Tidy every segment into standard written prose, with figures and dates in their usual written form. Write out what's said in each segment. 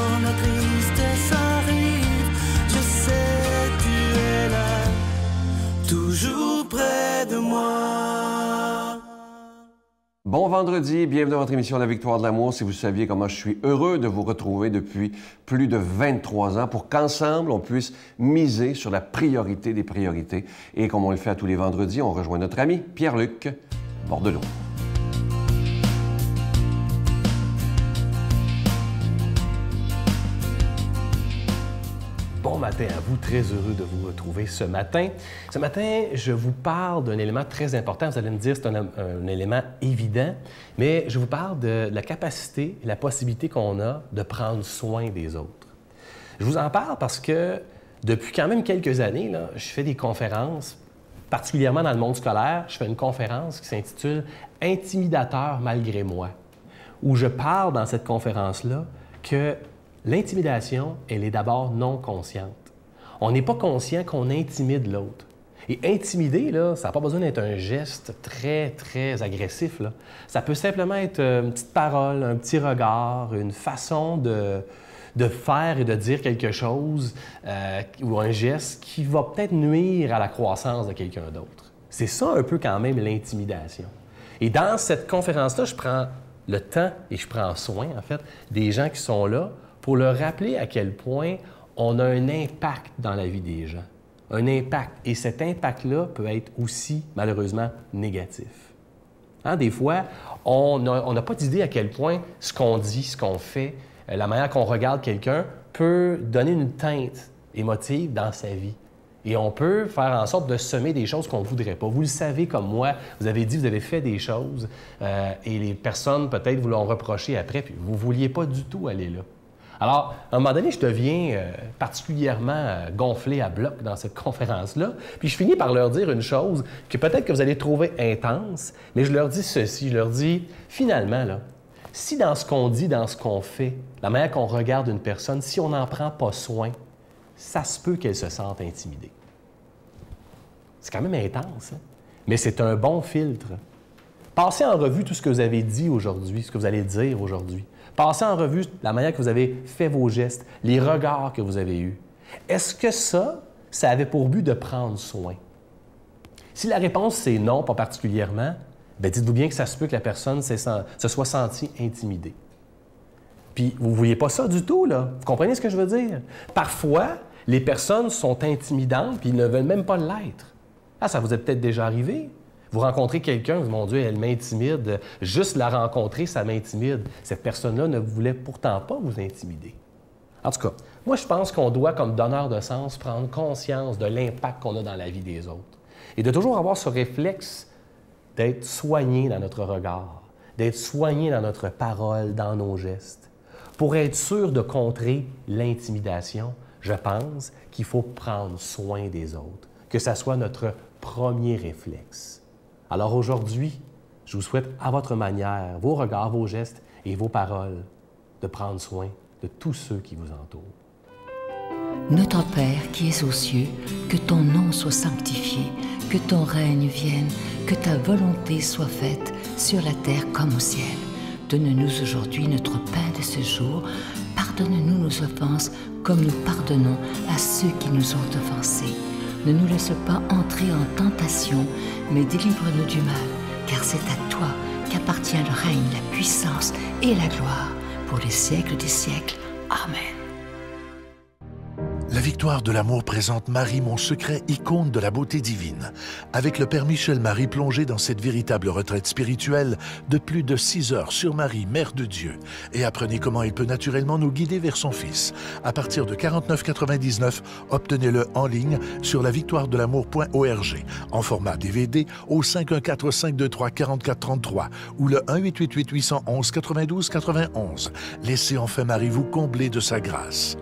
quand la tristesse arrive, je sais tu es là, toujours près de moi. Bon vendredi, bienvenue dans votre émission La Victoire de l'amour. Si vous saviez comment je suis heureux de vous retrouver depuis plus de 23 ans pour qu'ensemble, on puisse miser sur la priorité des priorités. Et comme on le fait à tous les vendredis, on rejoint notre ami Pierre-Luc Bordelot. Bon matin à vous, très heureux de vous retrouver ce matin. Ce matin, je vous parle d'un élément très important. Vous allez me dire que c'est un élément évident, mais je vous parle de la capacité et la possibilité qu'on a de prendre soin des autres. Je vous en parle parce que depuis quand même quelques années, là, je fais des conférences, particulièrement dans le monde scolaire. Je fais une conférence qui s'intitule « Intimidateur malgré moi », où je parle dans cette conférence-là que l'intimidation, elle est d'abord non consciente. On n'est pas conscient qu'on intimide l'autre. Et intimider, là, ça n'a pas besoin d'être un geste très, très agressif, là. Ça peut simplement être une petite parole, un petit regard, une façon de faire et de dire quelque chose ou un geste qui va peut-être nuire à la croissance de quelqu'un d'autre. C'est ça un peu quand même l'intimidation. Et dans cette conférence-là, je prends le temps et je prends soin, en fait, des gens qui sont là pour leur rappeler à quel point on a un impact dans la vie des gens. Un impact. Et cet impact-là peut être aussi, malheureusement, négatif. Hein, des fois, on n'a pas d'idée à quel point ce qu'on dit, ce qu'on fait, la manière qu'on regarde quelqu'un peut donner une teinte émotive dans sa vie. Et on peut faire en sorte de semer des choses qu'on ne voudrait pas. Vous le savez comme moi, vous avez dit, vous avez fait des choses et les personnes peut-être vous l'ont reproché après, puis vous ne vouliez pas du tout aller là. Alors, à un moment donné, je deviens particulièrement gonflé à bloc dans cette conférence-là, puis je finis par leur dire une chose que peut-être que vous allez trouver intense, mais je leur dis ceci, je leur dis, finalement, là, si dans ce qu'on dit, dans ce qu'on fait, la manière qu'on regarde une personne, si on n'en prend pas soin, ça se peut qu'elle se sente intimidée. C'est quand même intense, hein? Mais c'est un bon filtre. Passez en revue tout ce que vous avez dit aujourd'hui, ce que vous allez dire aujourd'hui. Passez en revue la manière que vous avez fait vos gestes, les regards que vous avez eus. Est-ce que ça avait pour but de prendre soin? Si la réponse c'est non, pas particulièrement, bien dites-vous bien que ça se peut que la personne se soit sentie intimidée. Puis vous ne voyez pas ça du tout, là. Vous comprenez ce que je veux dire? Parfois, les personnes sont intimidantes puis ils ne veulent même pas l'être. Ah, ça vous est peut-être déjà arrivé. Vous rencontrez quelqu'un, mon Dieu, elle m'intimide. Juste la rencontrer, ça m'intimide. Cette personne-là ne voulait pourtant pas vous intimider. En tout cas, moi, je pense qu'on doit, comme donneur de sens, prendre conscience de l'impact qu'on a dans la vie des autres. Et de toujours avoir ce réflexe d'être soigné dans notre regard, d'être soigné dans notre parole, dans nos gestes. Pour être sûr de contrer l'intimidation, je pense qu'il faut prendre soin des autres, que ça soit notre premier réflexe. Alors aujourd'hui, je vous souhaite à votre manière, vos regards, vos gestes et vos paroles, de prendre soin de tous ceux qui vous entourent. Notre Père qui es aux cieux, que ton nom soit sanctifié, que ton règne vienne, que ta volonté soit faite sur la terre comme au ciel. Donne-nous aujourd'hui notre pain de ce jour. Pardonne-nous nos offenses comme nous pardonnons à ceux qui nous ont offensés. Ne nous laisse pas entrer en tentation, mais délivre-nous du mal, car c'est à toi qu'appartient le règne, la puissance et la gloire, pour les siècles des siècles. Amen. La Victoire de l'amour présente Marie, mon secret, icône de la beauté divine. Avec le Père Michel Marie plongé dans cette véritable retraite spirituelle de plus de 6 heures sur Marie, Mère de Dieu. Et apprenez comment il peut naturellement nous guider vers son Fils. À partir de 49,99 $, obtenez-le en ligne sur lavictoiredelamour.org en format DVD au 514-523-4433 ou le 1-888-811-92-91. Laissez enfin Marie vous combler de sa grâce.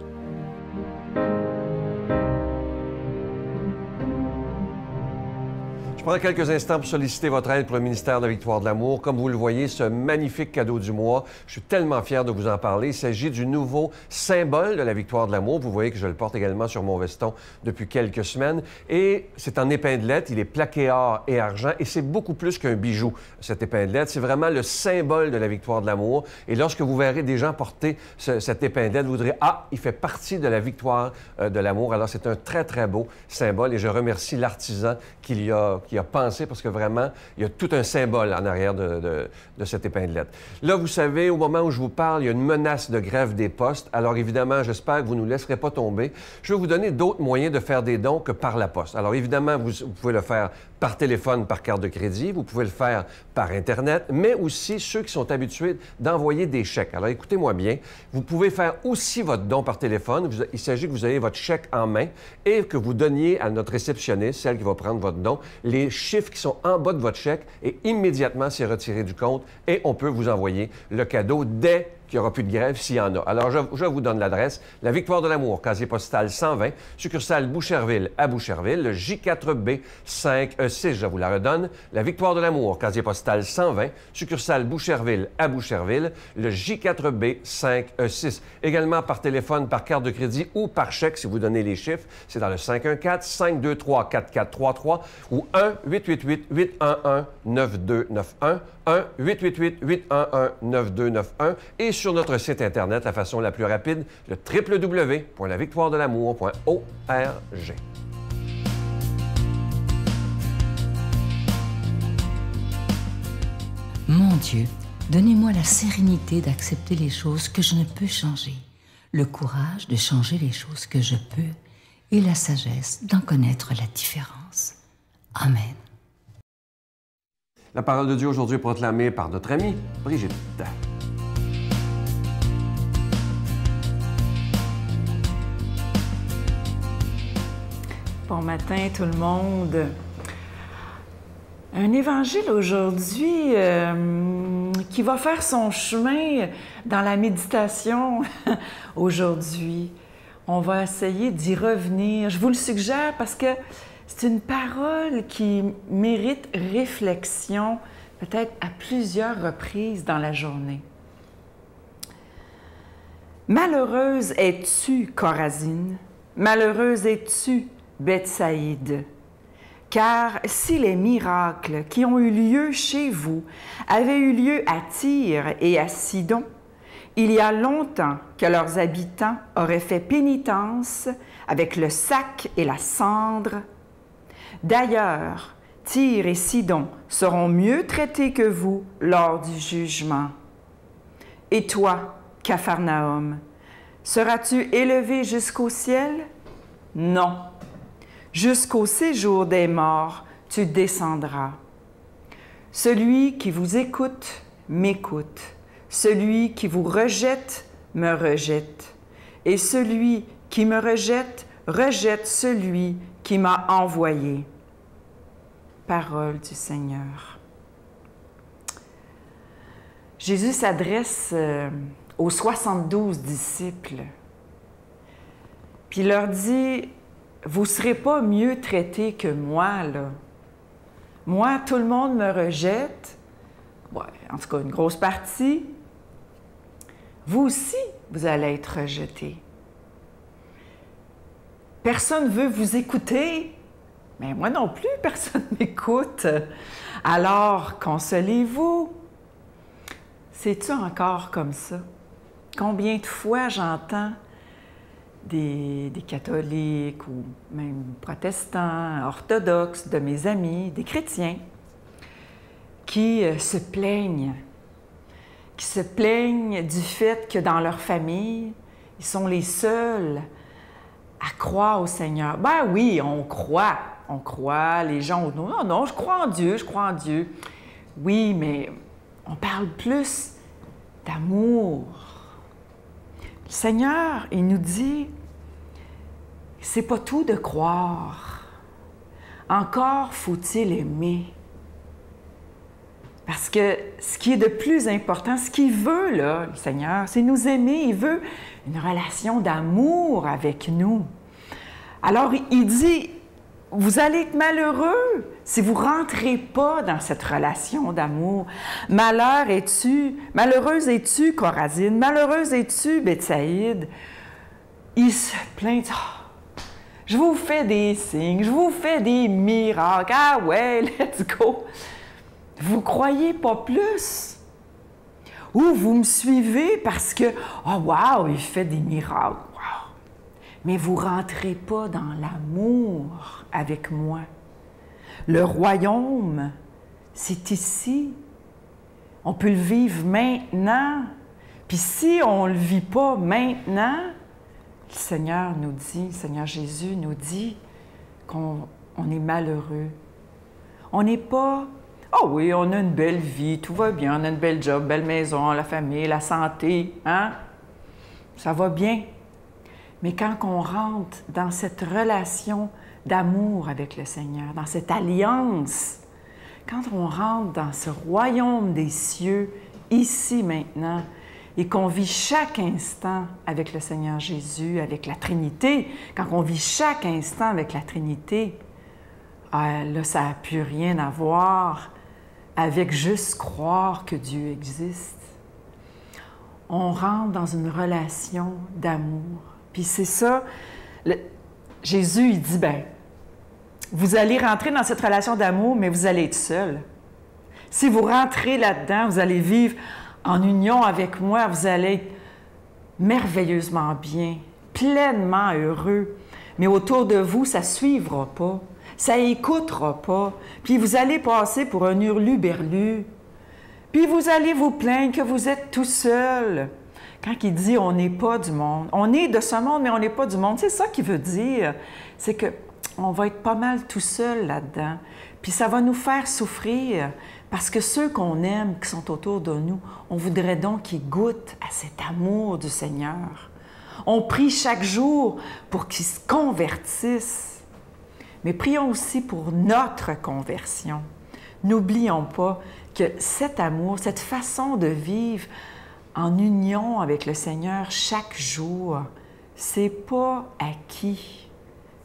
Je prends quelques instants pour solliciter votre aide pour le ministère de la Victoire de l'Amour. Comme vous le voyez, ce magnifique cadeau du mois, je suis tellement fier de vous en parler. Il s'agit du nouveau symbole de la Victoire de l'Amour. Vous voyez que je le porte également sur mon veston depuis quelques semaines. Et c'est en épinglette, il est plaqué or et argent. Et c'est beaucoup plus qu'un bijou, cette épinglette. C'est vraiment le symbole de la Victoire de l'Amour. Et lorsque vous verrez des gens porter cette épinglette, vous direz « Ah, il fait partie de la Victoire de l'Amour ». Alors, c'est un très, très beau symbole. Et je remercie l'artisan qui a pensé, parce que vraiment, il y a tout un symbole en arrière de cette épinglette. Là, vous savez, au moment où je vous parle, il y a une menace de grève des postes. Alors, évidemment, j'espère que vous ne nous laisserez pas tomber. Je vais vous donner d'autres moyens de faire des dons que par la poste. Alors, évidemment, vous pouvez le faire par téléphone, par carte de crédit. Vous pouvez le faire par Internet, mais aussi ceux qui sont habitués d'envoyer des chèques. Alors, écoutez-moi bien. Vous pouvez faire aussi votre don par téléphone. Il s'agit que vous ayez votre chèque en main et que vous donniez à notre réceptionniste, celle qui va prendre votre don, les chiffres qui sont en bas de votre chèque et immédiatement, c'est retiré du compte et on peut vous envoyer le cadeau dès qu'il n'y aura plus de grève s'il y en a. Alors, je vous donne l'adresse. La Victoire de l'Amour, casier postal 120, succursale Boucherville à Boucherville, le J4B 5E6, je vous la redonne. La Victoire de l'Amour, casier postal 120, succursale Boucherville à Boucherville, le J4B 5E6. Également par téléphone, par carte de crédit ou par chèque, si vous donnez les chiffres. C'est dans le 514-523-4433 ou 1-888-811-9291. 1-888-811-9291 et sur notre site Internet, la façon la plus rapide, le www.lavictoiredelamour.org. Mon Dieu, donnez-moi la sérénité d'accepter les choses que je ne peux changer, le courage de changer les choses que je peux et la sagesse d'en connaître la différence. Amen. La parole de Dieu aujourd'hui est proclamée par notre amie Brigitte. Bon matin tout le monde. Un évangile aujourd'hui qui va faire son chemin dans la méditation aujourd'hui. On va essayer d'y revenir. Je vous le suggère parce que c'est une parole qui mérite réflexion, peut-être à plusieurs reprises dans la journée. Malheureuse es-tu, Chorazine, malheureuse es-tu, Bethsaïde, car si les miracles qui ont eu lieu chez vous avaient eu lieu à Tyr et à Sidon, il y a longtemps que leurs habitants auraient fait pénitence avec le sac et la cendre. D'ailleurs, Tyr et Sidon seront mieux traités que vous lors du jugement. Et toi, Capharnaüm, seras-tu élevé jusqu'au ciel? Non. Jusqu'au séjour des morts, tu descendras. Celui qui vous écoute, m'écoute. Celui qui vous rejette, me rejette. Et celui qui me rejette, rejette celui qui m'a envoyé. Parole du Seigneur. Jésus s'adresse aux 72 disciples, puis il leur dit, « Vous ne serez pas mieux traités que moi, là. Moi, tout le monde me rejette. Ouais, en tout cas, une grosse partie. Vous aussi, vous allez être rejetés. Personne ne veut vous écouter. Mais moi non plus, personne ne m'écoute. Alors, consolez-vous. C'est-tu encore comme ça? Combien de fois j'entends des catholiques ou même protestants, orthodoxes, de mes amis, des chrétiens, qui se plaignent du fait que dans leur famille, ils sont les seuls à croire au Seigneur. Ben oui, on croit, les gens, non, je crois en Dieu. Oui, mais on parle plus d'amour. Le Seigneur, il nous dit, c'est pas tout de croire. Encore faut-il aimer. Parce que ce qui est de plus important, ce qu'il veut, là, le Seigneur, c'est nous aimer. Il veut une relation d'amour avec nous. Alors, il dit, vous allez être malheureux si vous ne rentrez pas dans cette relation d'amour, malheureuse es-tu, Chorazine, malheureuse es-tu, Bethsaïde, ils se plaignent, oh, je vous fais des signes, je vous fais des miracles, ah ouais, let's go. Vous croyez pas plus? Ou vous me suivez parce que, oh wow, il fait des miracles, wow. Mais vous ne rentrez pas dans l'amour avec moi. Le royaume, c'est ici. On peut le vivre maintenant. Puis si on ne le vit pas maintenant, le Seigneur nous dit, le Seigneur Jésus nous dit qu'on est malheureux. On n'est pas... Ah oui, on a une belle vie, tout va bien, on a une belle job, belle maison, la famille, la santé, hein? Ça va bien. Mais quand on rentre dans cette relation d'amour avec le Seigneur, dans cette alliance, quand on rentre dans ce royaume des cieux, ici maintenant, et qu'on vit chaque instant avec le Seigneur Jésus, avec la Trinité, quand on vit chaque instant avec la Trinité, là, ça n'a plus rien à voir avec juste croire que Dieu existe. On rentre dans une relation d'amour. Puis c'est ça, Jésus, il dit, bien, vous allez rentrer dans cette relation d'amour, mais vous allez être seul. Si vous rentrez là-dedans, vous allez vivre en union avec moi, vous allez être merveilleusement bien, pleinement heureux. Mais autour de vous, ça ne suivra pas. Ça n'écoutera pas. Puis vous allez passer pour un hurluberlu. Puis vous allez vous plaindre que vous êtes tout seul. Quand il dit « on n'est pas du monde », on est de ce monde, mais on n'est pas du monde. C'est ça qu'il veut dire. C'est qu'on va être pas mal tout seul là-dedans. Puis ça va nous faire souffrir parce que ceux qu'on aime, qui sont autour de nous, on voudrait donc qu'ils goûtent à cet amour du Seigneur. On prie chaque jour pour qu'ils se convertissent. Mais prions aussi pour notre conversion. N'oublions pas que cet amour, cette façon de vivre en union avec le Seigneur chaque jour, c'est pas acquis.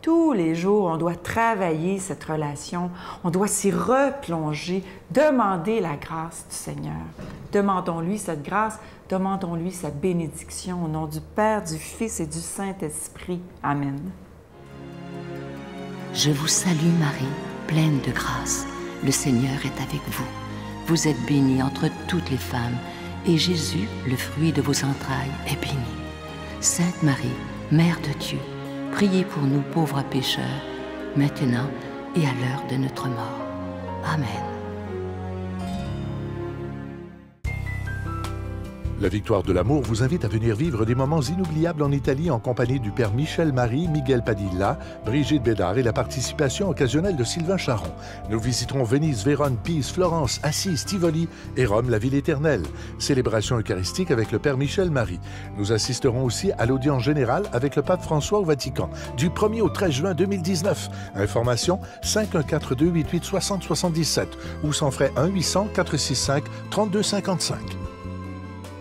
Tous les jours, on doit travailler cette relation, on doit s'y replonger, demander la grâce du Seigneur. Demandons-lui cette grâce, demandons-lui sa bénédiction au nom du Père, du Fils et du Saint-Esprit. Amen. Je vous salue Marie, pleine de grâce. Le Seigneur est avec vous. Vous êtes bénie entre toutes les femmes, et Jésus, le fruit de vos entrailles, est béni. Sainte Marie, Mère de Dieu, priez pour nous pauvres pécheurs, maintenant et à l'heure de notre mort. Amen. La Victoire de l'amour vous invite à venir vivre des moments inoubliables en Italie en compagnie du Père Michel-Marie, Miguel Padilla, Brigitte Bédard et la participation occasionnelle de Sylvain Charon. Nous visiterons Venise, Vérone, Pise, Florence, Assise, Tivoli et Rome, la ville éternelle. Célébration eucharistique avec le Père Michel-Marie. Nous assisterons aussi à l'audience générale avec le Pape François au Vatican du 1er au 13 juin 2019. Information 514-288-6077 ou sans frais 1-800-465-3255.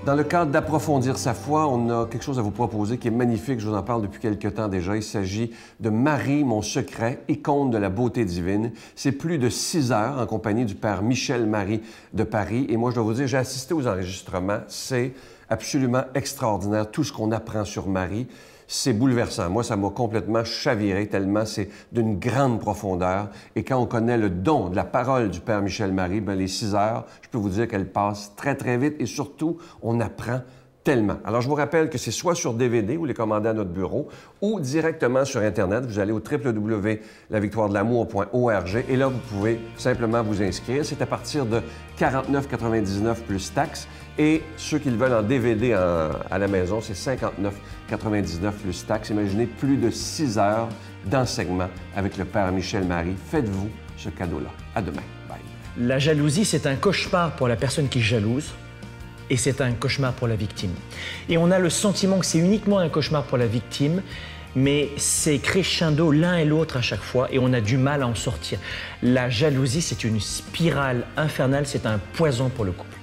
Dans le cadre d'approfondir sa foi, on a quelque chose à vous proposer qui est magnifique. Je vous en parle depuis quelque temps déjà. Il s'agit de Marie, mon secret, icône de la beauté divine. C'est plus de 6 heures en compagnie du Père Michel-Marie de Paris. Et moi, je dois vous dire, j'ai assisté aux enregistrements. C'est absolument extraordinaire, tout ce qu'on apprend sur Marie. C'est bouleversant. Moi, ça m'a complètement chaviré tellement c'est d'une grande profondeur. Et quand on connaît le don de la parole du Père Michel-Marie, bien, les 6 heures, je peux vous dire qu'elles passent très, très vite et surtout, on apprend tellement. Alors, je vous rappelle que c'est soit sur DVD, vous les commandez à notre bureau, ou directement sur Internet. Vous allez au www.lavictoiredelamour.org et là, vous pouvez simplement vous inscrire. C'est à partir de 49,99 plus taxes. Et ceux qui le veulent en DVD à la maison, c'est 59,99 plus taxes. Imaginez plus de 6 heures d'enseignement avec le Père Michel-Marie. Faites-vous ce cadeau-là. À demain. Bye. La jalousie, c'est un cauchemar pour la personne qui jalouse et c'est un cauchemar pour la victime. Et on a le sentiment que c'est uniquement un cauchemar pour la victime, mais c'est crescendo l'un et l'autre à chaque fois et on a du mal à en sortir. La jalousie, c'est une spirale infernale, c'est un poison pour le couple.